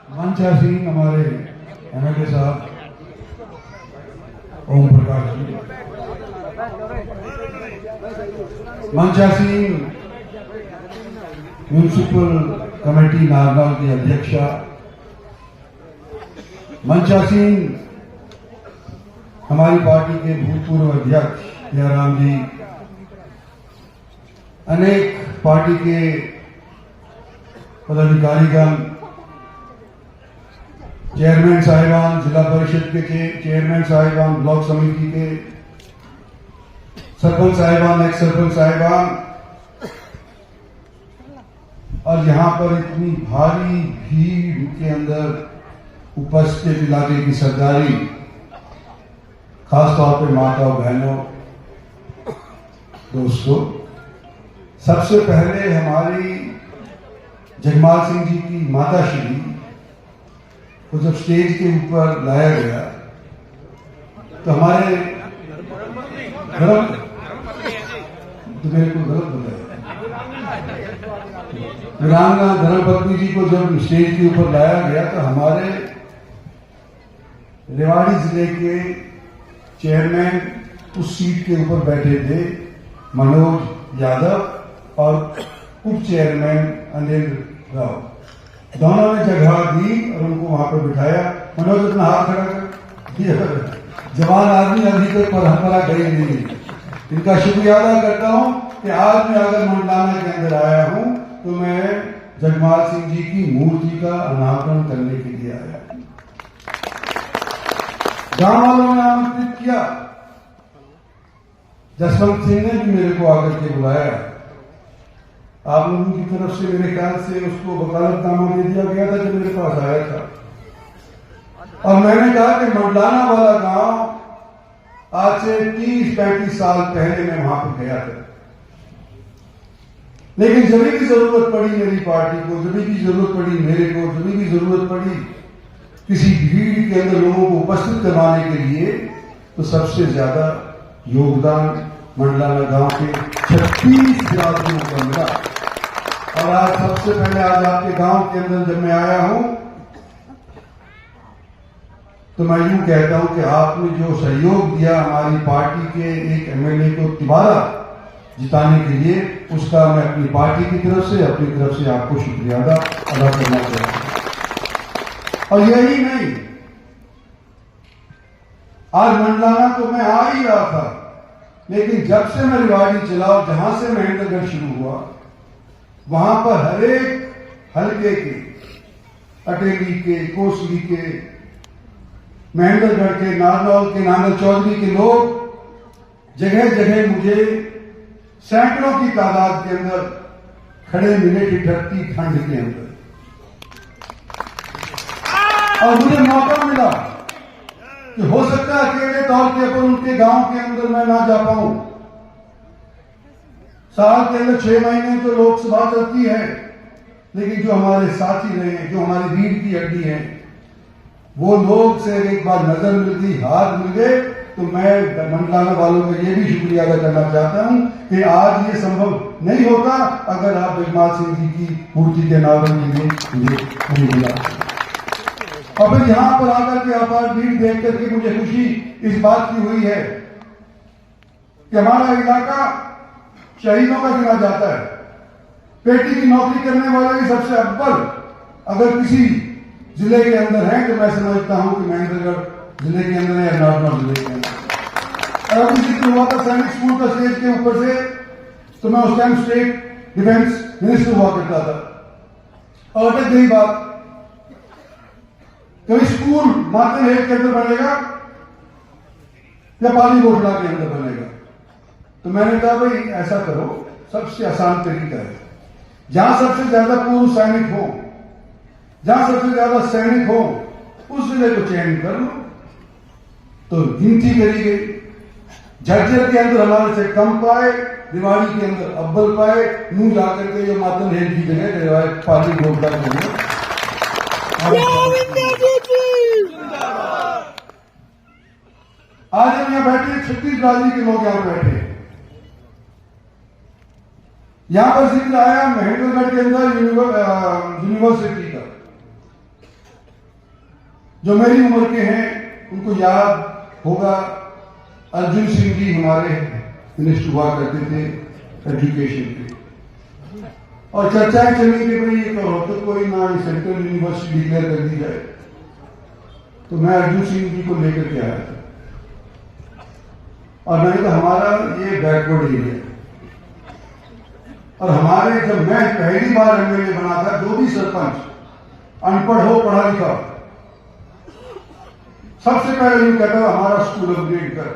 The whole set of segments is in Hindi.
मंचासीन हमारे एमएलए साहब ओम प्रकाश जी, मंचासीन म्यूनिसिपल कमेटी नारनौल की अध्यक्षा, मंचासीन हमारी पार्टी के भूतपूर्व अध्यक्ष जयराम जी, अनेक पार्टी के पदाधिकारीगण, चेयरमैन साहिबान, जिला परिषद के चेयरमैन साहिबान, ब्लॉक समिति के सरपंच साहिबान, एक्स सरपंच साहिबान, और यहां पर इतनी भारी भीड़ के अंदर उपस्थित इलाके की सरदारी, खासतौर पर माता और बहनों, दोस्तों, सबसे पहले हमारी जगमाल सिंह जी की माता श्री को जब स्टेज के ऊपर लाया गया तो हमारे धर्म तो मेरे को गलत बताया, वीरांगना धर्मपत्नी जी को जब स्टेज के ऊपर लाया गया तो हमारे रेवाड़ी जिले के चेयरमैन उस सीट के ऊपर बैठे थे, मनोज यादव, और उप चेयरमैन अनिल राव, दोनों ने जगह दी और उनको वहां पर बिठाया। मनोज अपना हाथ खड़ा कर, जवान आदमी अभी तक परंपरा गई नहीं। इनका शुक्रिया अदा करता हूं कि आज मैं अगर मंडलाना के अंदर आया हूं तो मैं जगमाल सिंह जी की मूर्ति का अनावरण करने के लिए आया। गांव वालों ने आमंत्रित किया, जसवंत सिंह ने भी मेरे को आकर के बुलाया। आप लोगों की तरफ से मेरे ख्याल से उसको वकालतनामा दे दिया गया था जो मेरे पास आया था, और मैंने कहा कि मंडलाना वाला गांव आज से 30-35 साल पहले मैं वहां पर गया था, लेकिन जब भी जरूरत पड़ी मेरी पार्टी को, जब भी जरूरत पड़ी मेरे को, जब भी जरूरत पड़ी किसी भीड़ के अंदर लोगों को उपस्थित करवाने के लिए, तो सबसे ज्यादा योगदान मंडलाना गांव के 36 आदमियों को मिला। और आज सबसे पहले आज आपके गांव के अंदर जब मैं आया हूं तो मैं यूं कहता हूं कि आपने जो सहयोग दिया हमारी पार्टी के एक एमएलए को दोबारा जिताने के लिए, उसका मैं अपनी पार्टी की तरफ से, अपनी तरफ से आपको शुक्रिया अदा करना चाहता हूं। और यही नहीं, आज मंडलाना तो मैं आ ही रहा था, लेकिन जब से मैं रेवाड़ी चला और जहां से महेंद्रगढ़ शुरू हुआ, वहां पर हर एक हल्के के, अटेली के, कोसली के, महेंद्रगढ़ के, नारनौल के, नांगल चौधरी के लोग जगह जगह मुझे सैकड़ों की तादाद के अंदर खड़े मिले ठिठकती ठंड के अंदर, और मुझे मौका मिला कि हो सकता है अकेले तौर के ऊपर उनके गांव के अंदर मैं ना जा पाऊं। साल के अंदर 6 महीने तो लोकसभा चलती है, लेकिन जो हमारे साथी रहे, जो हमारी रीढ़ की हड्डी है, वो लोग से एक बार नजर मिल गई, हाथ मिल गए, तो मैं मंडलाना वालों का ये भी शुक्रिया अदा करना चाहता हूं कि आज ये संभव नहीं होता अगर आप जगमाल सिंह जी की मूर्ति के अनावरण के लिए नहीं मिला। और फिर यहां पर आकर के अपार भीड़ देख करके मुझे खुशी इस बात की हुई है कि हमारा इलाका शहीदों का गिना जाता है। पेटी की नौकरी करने वाले भी सबसे अव्वल अगर किसी जिले के अंदर है, तो मैं समझता हूं कि महेंद्रगढ़ जिले के अंदर है या नारनौल जिले के अंदर। अगर किसी हुआ था सैनिक स्कूल का स्टेज के ऊपर से, तो मैं उस टाइम स्टेट डिफेंस मिनिस्टर हुआ करता था। और अटक गई बात, कभी स्कूल मार्केट हेड के अंदर बनेगा या पाली गोटला के अंदर बनेगा, तो मैंने कहा भाई ऐसा करो, सबसे आसान तरीका है, जहां सबसे ज्यादा पूर्व सैनिक हो, जहां सबसे ज्यादा सैनिक हो, उस जिले को चयन कर लो। तो गिनती करी गई, झज्जर के अंदर हमारे से कम पाए, रेवाड़ी के अंदर अव्वल पाए, मुंह जाकर के ये मातन हेड की जगह पाली गोटला के अंदर। आज हम यहां बैठे, 36 राज्य के लोग यहां बैठे। यहां पर जिक्र आया महेंद्रगढ़ के अंदर यूनिवर्सिटी का, जो मेरी उम्र के हैं उनको याद होगा, अर्जुन सिंह जी हमारे मिनिस्टर हुआ करते थे एजुकेशन के, और चर्चाएं चली कि भाई ये तो रोहतक कोई ना सेंट्रल यूनिवर्सिटी डिक्लेयर कर दी जाए। तो मैं अर्जुन सिंह जी को लेकर के आया था और मैंने कहा हमारा ये बैकवर्ड एरिया है, और हमारे जब मैं पहली बार एमएलए बना था, जो भी सरपंच अनपढ़ हो पढ़ा लिखा, सबसे पहले यूं कहता था हमारा स्कूल अपग्रेड कर,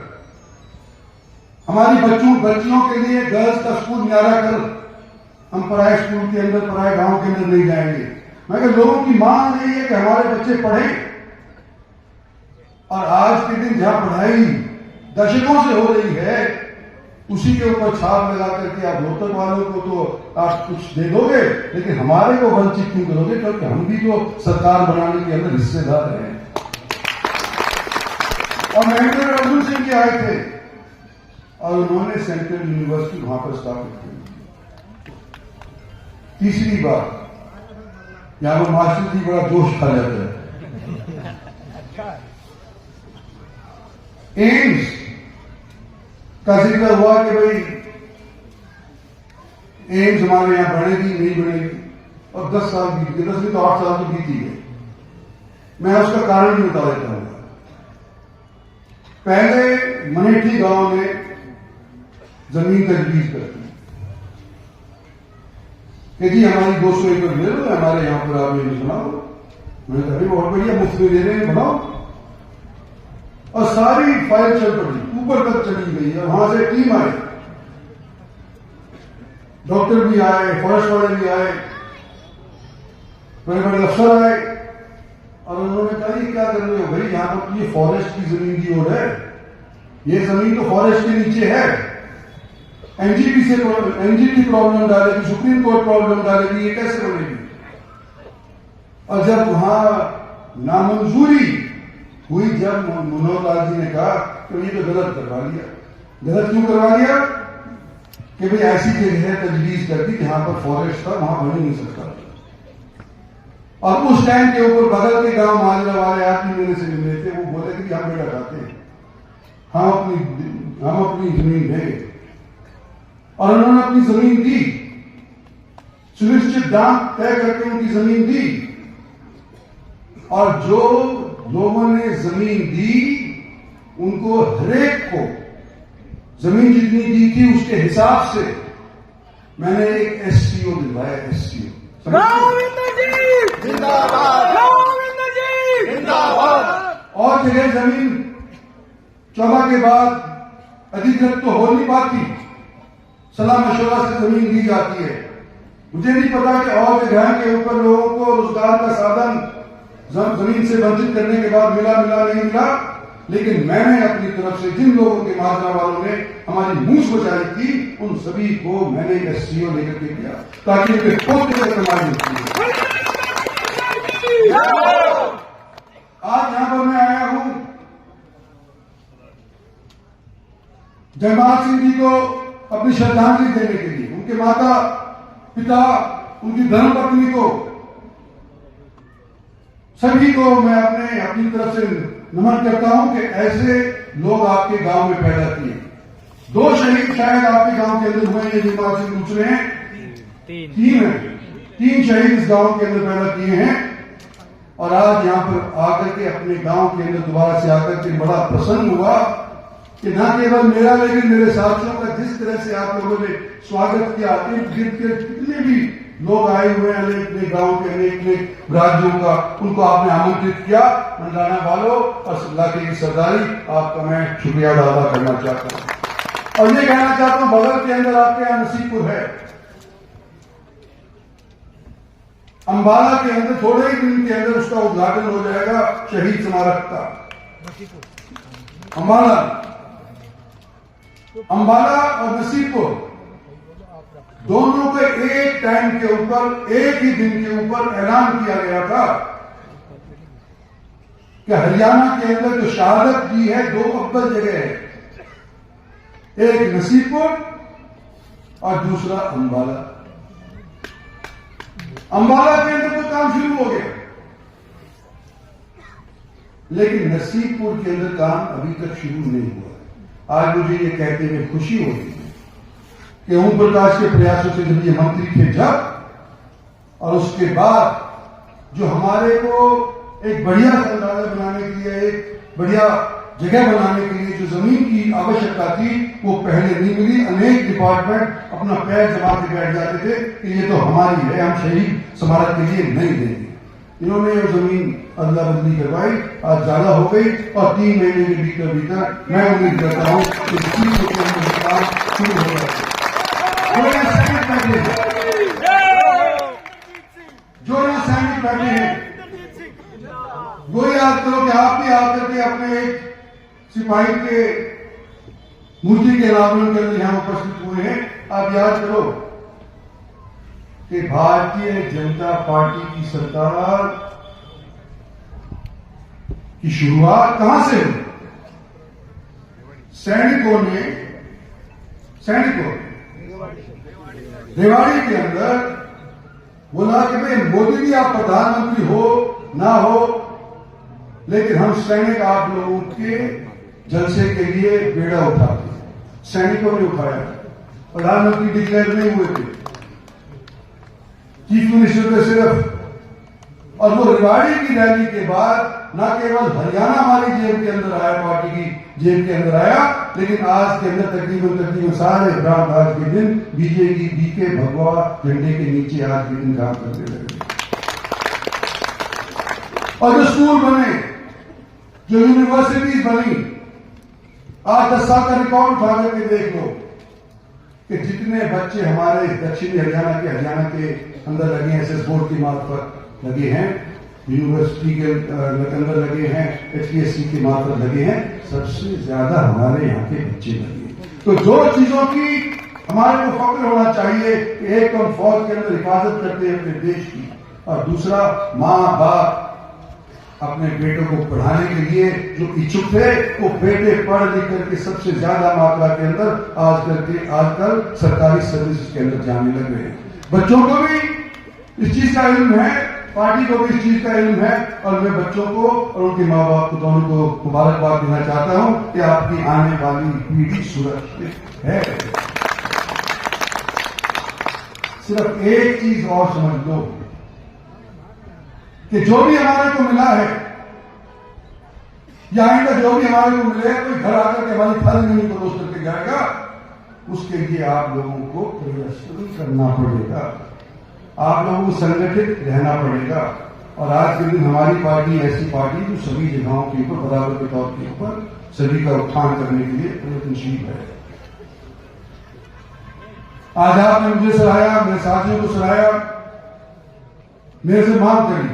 हमारी बच्चियों के लिए गर्ल्स का स्कूल न्यारा कर, हम पराए स्कूल के अंदर, पराए गांव के अंदर नहीं जाएंगे। मैं कहा लोगों की मांग यही है कि हमारे बच्चे पढ़ें, और आज के दिन जहां पढ़ाई दशकों से हो रही है, उसी के ऊपर छाप लगा करके आप रोहतक वालों को तो आप कुछ दे दोगे, लेकिन हमारे को वंचित क्यों करोगे? क्योंकि हम भी तो सरकार बनाने के अंदर हिस्सेदार हैं। और महेंद्र अर्जुन सिंह जी आए थे और उन्होंने सेंट्रल यूनिवर्सिटी वहां पर स्थापित की। तीसरी बार यहां पर मास्टर जी बड़ा जोश खा जाता है। एम्स का जिक्र हुआ कि भाई एम्स हमारे यहां बढ़ेगी नहीं बढ़ेगी, और 10 साल बीत गए, 10 में तो 8 साल तो बीती गए। मैं उसका कारण भी बता देता हूं। पहले मनेठी गांव में जमीन तजवीज करती कि जी हमारी 200 एकड़ ले लो, हमारे यहां पर आप ये बनाओ। मैंने कहा बहुत बढ़िया, मुफ्त में दे रहे हैं, बनाओ। और सारी फाइल चल पड़ी, ऊपर तक चली गई, और वहां से टीम आई, डॉक्टर भी आए, फॉरेस्ट वाले भी आए, बड़े बड़े अफसर आए, और उन्होंने कहा ये क्या कर रहे हो भाई, यहां पर ये फॉरेस्ट की जमीन की ओर है, ये जमीन तो फॉरेस्ट के नीचे है, एनजीटी प्रॉब्लम डालेगी, सुप्रीम कोर्ट प्रॉब्लम डालेगी, ये कैसे बनेगी? और जब वहां नामंजूरी हुई, जब मनोहर लाल जी ने कहा तो ये तो गलत करवा लिया। गलत क्यों करवा लिया? कि भाई ऐसी जगह तजवीज कर दी जहां पर फॉरेस्ट था, वहां बन ही नहीं सकता। और उस टाइम के ऊपर बगल के गांव माजरा वाले आदमी मेरे से मिले थे, वो बोले कि हम बेटा चाहते हैं, हम अपनी जमीन देंगे, और उन्होंने अपनी जमीन दी, सुनिश्चित दाम तय करके उनकी जमीन दी, और जो लोगों ने जमीन दी उनको हरेक को जमीन जितनी दी थी उसके हिसाब से मैंने एक एससीओ दिलवाया। एससीओ और जगह जमीन चौबा के बाद अधिकृत तो हो नहीं पाती, सलाह मशवरा से जमीन दी जाती है। मुझे नहीं पता कि और जगह के ऊपर लोगों को रोजगार का साधन जमीन से वंचित करने के बाद मिला नहीं मिला, लेकिन मैंने अपनी तरफ से जिन लोगों के माजरा वालों ने हमारी मूंछ बचाई थी, उन सभी को मैंने एससीओ लेकर के दिया ताकि उनके खुद के कमाई मिलती है। आज यहां पर मैं आया हूं जयमाल सिंह जी को अपनी श्रद्धांजलि देने के लिए, उनके माता पिता, उनकी धर्मपत्नी को, सभी को मैं अपनी तरफ से नमन करता हूं कि ऐसे लोग आपके गांव में पैदा किए। 2 शहीद शायद आपके गांव के अंदर हुए हैं, जयमाल सिंह पूछ रहे हैं, 3 हैं, 3 शहीद इस गांव के अंदर पैदा किए हैं, और आज यहां पर आकर के अपने गांव के अंदर दोबारा से आकर के बड़ा प्रसन्न हुआ कि न केवल मेरा लेकिन मेरे साथियों का जिस तरह से आप लोगों ने स्वागत किया, इर्द गिर्द के जितने भी लोग आए हुए हैं अपने गांव के अनेक राज्यों का, उनको आपने आमंत्रित किया। मंडाना वालों और सिल्ला की सरदारी, आपका मैं शुक्रिया अदा करना चाहता हूं। और ये कहना चाहता हूं, बगल के अंदर आपके यहां नसीबपुर है, अंबाला के अंदर थोड़े ही दिन के अंदर उसका उद्घाटन हो जाएगा, शहीद स्मारक का। अंबाला और नसीबपुर दोनों के एक टाइम के ऊपर, एक ही दिन के ऊपर ऐलान किया गया था कि हरियाणा के अंदर जो शहादत दी है 2 अव्वल जगह है, एक नसीबपुर और दूसरा अंबाला। अंबाला के अंदर तो काम शुरू हो गया, लेकिन नसीबपुर के अंदर काम अभी तक शुरू नहीं हुआ। आज मुझे ये कहते हुए खुशी हो रही है कि ओम प्रकाश के प्रयासों से जब ये मंत्री थे जब, और उसके बाद जो हमारे को एक बढ़िया संग्रहालय बनाने के लिए, एक बढ़िया जगह बनाने के लिए जो जमीन की आवश्यकता थी वो पहले नहीं मिली। अनेक डिपार्टमेंट अपना पैर जमा के बैठ जाते थे कि ये तो हमारी है, हम शहीद स्मारक के लिए नहीं देंगे। इन्होंने वो जमीन अदला बदली करवाई, आज ज्यादा हो गई और 3 महीने के भीतर भीतर मैं उम्मीद करता हूं कि काम शुरू हो जाएगा। जो यहाँ सैनिक बैठे हैं वो याद करो कि आप भी आकर के अपने एक सिपाही के मूर्ति के अनावरण के लिए यहां उपस्थित हुए हैं। आप याद करो कि भारतीय जनता पार्टी की सरकार की शुरुआत कहां से हुई? सैनिकों ने रेवाड़ी के अंदर बोला कि भाई मोदी जी आप प्रधानमंत्री हो ना हो, लेकिन हम सैनिक आप लोगों के जलसे के लिए बेड़ा उठाते। सैनिकों ने उठाया, प्रधानमंत्री डिक्लेयर नहीं हुए थे, चीफ मिनिस्टर थे सिर्फ। और वो रेवाड़ी की रैली के बाद न केवल हरियाणा हमारी जेब के अंदर आया, पार्टी की जेब के अंदर आया, लेकिन आज के अंदर तकरीबन सारे ग्राम आज के दिन बीजेपी बीके भगवा झंडे के नीचे आज के दिन काम करने लगे। और जो स्कूल बने, जो यूनिवर्सिटीज बनी, आज 10 साल का रिकॉर्ड उठा करके देख लो कि जितने बच्चे हमारे दक्षिणी हरियाणा के अंदर लगे हैं, एसएस बोर्ड की मार्फत लगे हैं, यूनिवर्सिटी के अंदर लगे हैं, एचपीएससी की मार्फत लगे हैं, सबसे ज्यादा हमारे यहाँ के बच्चे लगे। तो जो चीजों की हमारे को फक्र होना चाहिए कि एक तो हम फौज के अंदर हिफाजत करते हैं अपने देश की, और दूसरा माँ बाप अपने बेटों को पढ़ाने के लिए जो इच्छुक थे वो बेटे पढ़ लिख करके सबसे ज्यादा मात्रा के अंदर आजकल सरकारी सर्विस के अंदर जाने लग रहे हैं। बच्चों को भी इस चीज का इल्म है, पार्टी को भी इस चीज का इल्म है, और मैं बच्चों को और उनके माँ बाप को दोनों को मुबारकबाद देना चाहता हूं कि आपकी आने वाली पीढ़ी सुरक्षित है। सिर्फ एक चीज और समझ लो कि जो भी हमारे को मिला है, या आइंदा जो भी हमारे को मिले, कोई घर आकर के हमारी थाली नहीं परोस करके जाएगा, उसके लिए आप लोगों को परिश्रम करना पड़ेगा, आप लोगों को संगठित रहना पड़ेगा। और आज के दिन हमारी पार्टी ऐसी पार्टी जो सभी जगहों के ऊपर बराबर के तौर के ऊपर सभी का उत्थान करने के लिए प्रयत्नशील है। आज आपने मुझे सराहाया, मेरे साथियों को सराहाया, मेरे से मांग करी,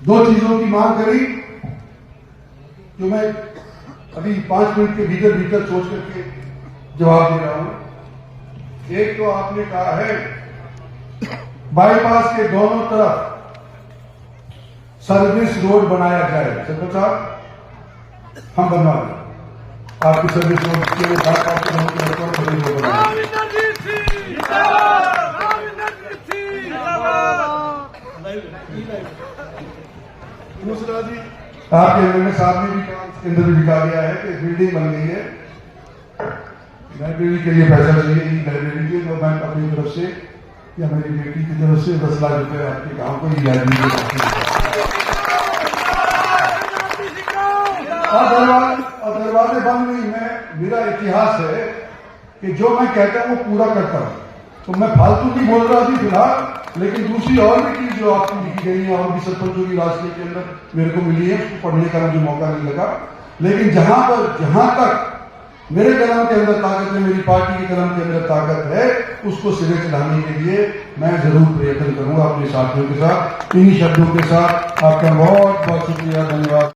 2 चीजों की मांग करी जो मैं अभी 5 मिनट के भीतर भीतर सोच करके जवाब दे रहा हूं। एक तो आपने कहा है बाईपास के दोनों तरफ सर्विस रोड बनाया जाए। सरपंच साहब, हम बनवा दें आपकी सर्विस रोड के बाईपास के दोनों तरफ सर्विस रोड बनवा दूसरा जी, आपके एमएलए साहब ने भी इसके अंदर भी लिखा गया है कि बिल्डिंग बन गई है, लाइब्रेरी के लिए पैसा चाहिए, लाइब्रेरी के तो मैं अपनी तरफ से या मेरी बेटी की तरफ से 10 लाख रुपए आपके गांव को ही लाइब्रेरी और दरवाजे बंद नहीं। मेरा इतिहास है कि जो मैं कहता हूं वो पूरा करता हूं। तो मैं फालतू की बोल रहा थी फिलहाल, लेकिन दूसरी और भी चीज जो आपको लिखी गई है और भी सरपंचों की रास्ते के अंदर मेरे को मिली है, उसको पढ़ने का मुझे मौका नहीं लगा। लेकिन जहां तक मेरे कलम के अंदर ताकत है, मेरी पार्टी के कलम के अंदर ताकत है, उसको सिरे चढ़ाने के लिए मैं जरूर प्रयत्न करूंगा अपने साथियों के साथ। इन्हीं शब्दों के साथ आपका बहुत बहुत शुक्रिया, धन्यवाद।